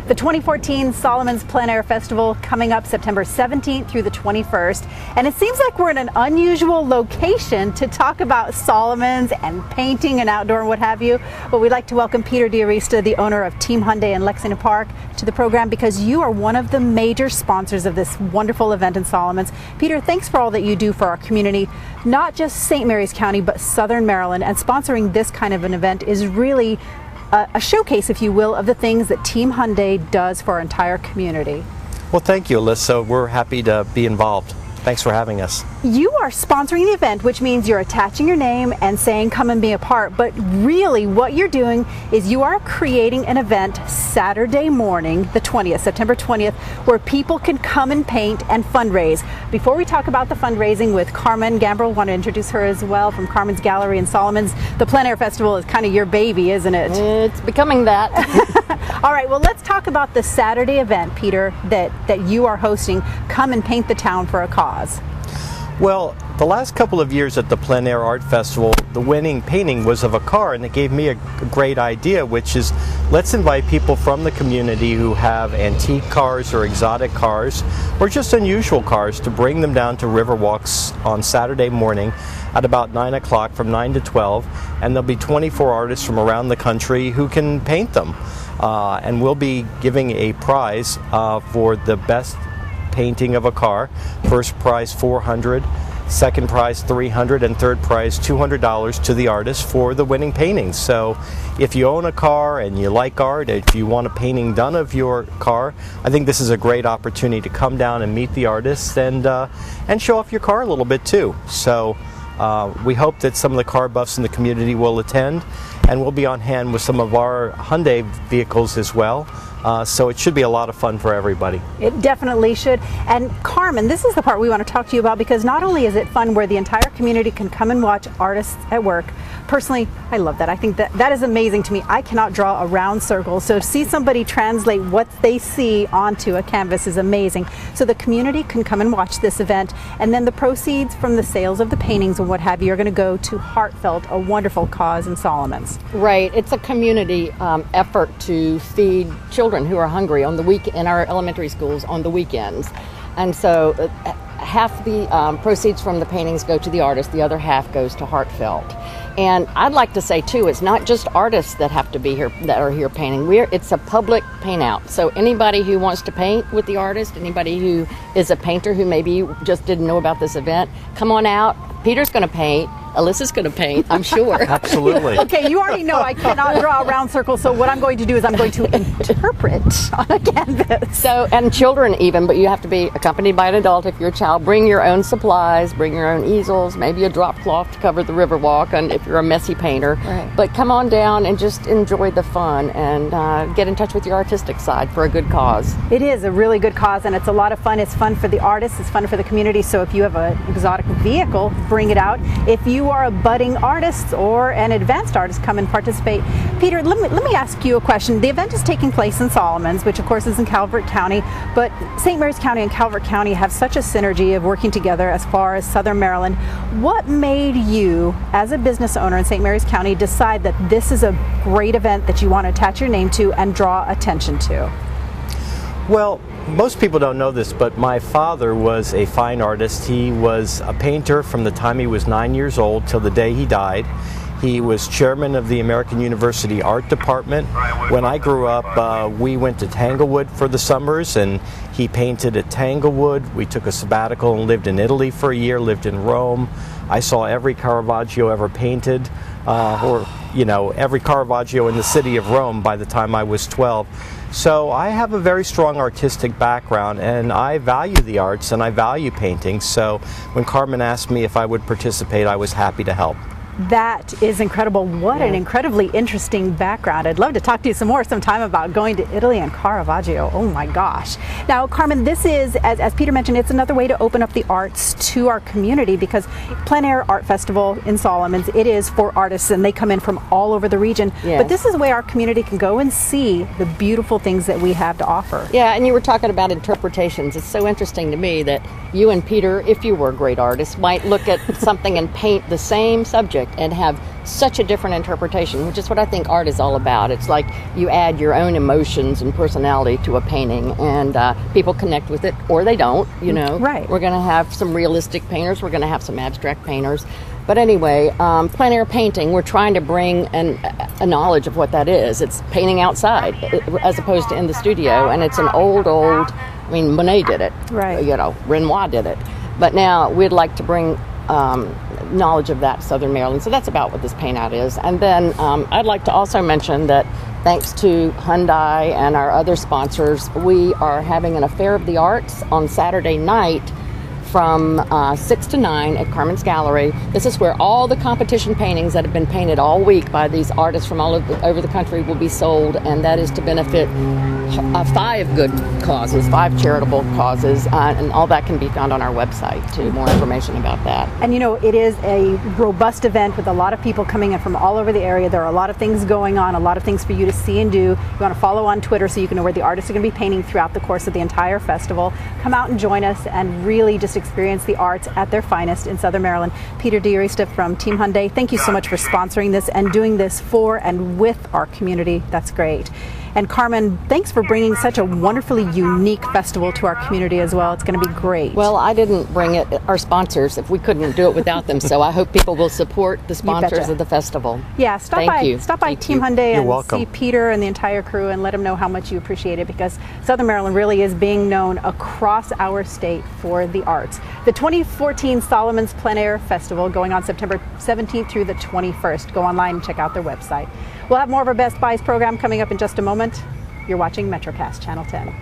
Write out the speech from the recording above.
The 2014 Solomon's Plein Air Festival coming up September 17th through the 21st. And it seems like we're in an unusual location to talk about Solomon's and painting and outdoor and what have you. But we'd like to welcome Peter D'Arista, the owner of Team Hyundai in Lexington Park, to the program because you are one of the major sponsors of this wonderful event in Solomon's. Peter, thanks for all that you do for our community, not just St. Mary's County, but Southern Maryland. And sponsoring this kind of an event is really a showcase, if you will, of the things that Team Hyundai does for our entire community. Well, thank you, Alyssa. We're happy to be involved. Thanks for having us. You are sponsoring the event, which means you're attaching your name and saying come and be a part, but really what you're doing is you are creating an event Saturday morning, the 20th, September 20th, where people can come and paint and fundraise. Before we talk about the fundraising with Carmen Gambrel, I want to introduce her as well from Carmen's Gallery in Solomon's. The Plein Air Festival is kind of your baby, isn't it? It's becoming that. All right, well, let's talk about the Saturday event, Peter, that you are hosting, Come and Paint the Town for a Cause. Well, the last couple of years at the Plein Air Art Festival, the winning painting was of a car, and it gave me a great idea, which is let's invite people from the community who have antique cars or exotic cars or just unusual cars to bring them down to Riverwalks on Saturday morning at about 9 o'clock from 9 to 12, and there'll be 24 artists from around the country who can paint them. And we'll be giving a prize for the best painting of a car. First prize $400, second prize $300, and third prize $200 to the artist for the winning paintings. So if you own a car and you like art, if you want a painting done of your car, I think this is a great opportunity to come down and meet the artists and show off your car a little bit too. So we hope that some of the car buffs in the community will attend, and we'll be on hand with some of our Hyundai vehicles as well. So it should be a lot of fun for everybody. It definitely should. And Carmen, this is the part we want to talk to you about, because not only is it fun where the entire community can come and watch artists at work. Personally, I love that. I think that is amazing to me. I cannot draw a round circle, so to see somebody translate what they see onto a canvas is amazing. So the community can come and watch this event, and then the proceeds from the sales of the paintings and what have you are going to go to Heartfelt, a wonderful cause in Solomon's. Right. It's a community effort to feed children who are hungry on the week in our elementary schools on the weekends. And so half the proceeds from the paintings go to the artist, the other half goes to Heartfelt. And I'd like to say too, it's not just artists that have to be here, that are here painting. It's a public paint out. So anybody who wants to paint with the artist, anybody who is a painter who maybe just didn't know about this event, come on out. Peter's going to paint. Alyssa's going to paint, I'm sure. Absolutely. Okay, you already know I cannot draw a round circle, so what I'm going to do is I'm going to interpret on a canvas. So, and children even, but you have to be accompanied by an adult if you're a child. Bring your own supplies, bring your own easels, maybe a drop cloth to cover the Riverwalk, and if you're a messy painter. Right. But come on down and just enjoy the fun and get in touch with your artistic side for a good cause. It is a really good cause, and it's a lot of fun. It's fun for the artists, it's fun for the community, so if you have an exotic vehicle, bring it out. If you are a budding artist or an advanced artist, come and participate. Peter, let me ask you a question. The event is taking place in Solomon's, which of course is in Calvert County, but St. Mary's County and Calvert County have such a synergy of working together as far as Southern Maryland. What made you, as a business owner in St. Mary's County, decide that this is a great event that you want to attach your name to and draw attention to? Well, most people don't know this, but my father was a fine artist. He was a painter from the time he was 9 years old till the day he died. He was chairman of the American University Art Department. When I grew up, we went to Tanglewood for the summers, and he painted at Tanglewood. We took a sabbatical and lived in Italy for a year, lived in Rome. I saw every Caravaggio ever painted, or every Caravaggio in the city of Rome by the time I was 12. So I have a very strong artistic background, and I value the arts and I value painting. So when Carmen asked me if I would participate, I was happy to help. That is incredible. What an incredibly interesting background. I'd love to talk to you some more sometime about going to Italy and Caravaggio. Oh my gosh. Now, Carmen, this is, as Peter mentioned, it's another way to open up the arts to our community, because Plein Air Art Festival in Solomon's, it is for artists and they come in from all over the region. Yes. But this is where our community can go and see the beautiful things that we have to offer. Yeah, and you were talking about interpretations. It's so interesting to me that you and Peter, if you were great artists, might look at something and paint the same subject and have such a different interpretation, which is what I think art is all about. It's like you add your own emotions and personality to a painting, and people connect with it, or they don't, you know. Right. We're going to have some realistic painters. We're going to have some abstract painters. But anyway, plein air painting, we're trying to bring a knowledge of what that is. It's painting outside as opposed to in the studio, and it's an old, I mean, Monet did it. Right. You know, Renoir did it. But now we'd like to bring knowledge of that to Southern Maryland. So that's about what this paint out is. And then I'd like to also mention that thanks to Hyundai and our other sponsors, we are having an Affair of the Arts on Saturday night from 6 to 9 at Carmen's Gallery. This is where all the competition paintings that have been painted all week by these artists from all over the country will be sold, and that is to benefit 5 good causes, 5 charitable causes, and all that can be found on our website too, more information about that. And you know, it is a robust event with a lot of people coming in from all over the area. There are a lot of things going on, a lot of things for you to see and do. You want to follow on Twitter so you can know where the artists are going to be painting throughout the course of the entire festival. Come out and join us and really just experience the arts at their finest in Southern Maryland. Peter DiRista from Team Hyundai, thank you so much for sponsoring this and doing this for and with our community. That's great. And Carmen, thanks for bringing such a wonderfully unique festival to our community as well. It's going to be great. Well, I didn't bring it, our sponsors, if we couldn't do it without them. So I hope people will support the sponsors of the festival. Yeah, stop by Team Hyundai and see Peter and the entire crew and let them know how much you appreciate it, because Southern Maryland really is being known across our state for the arts. The 2014 Solomon's Plein Air Festival going on September 17th through the 21st. Go online and check out their website. We'll have more of our Best Buys program coming up in just a moment. You're watching Metrocast Channel 10.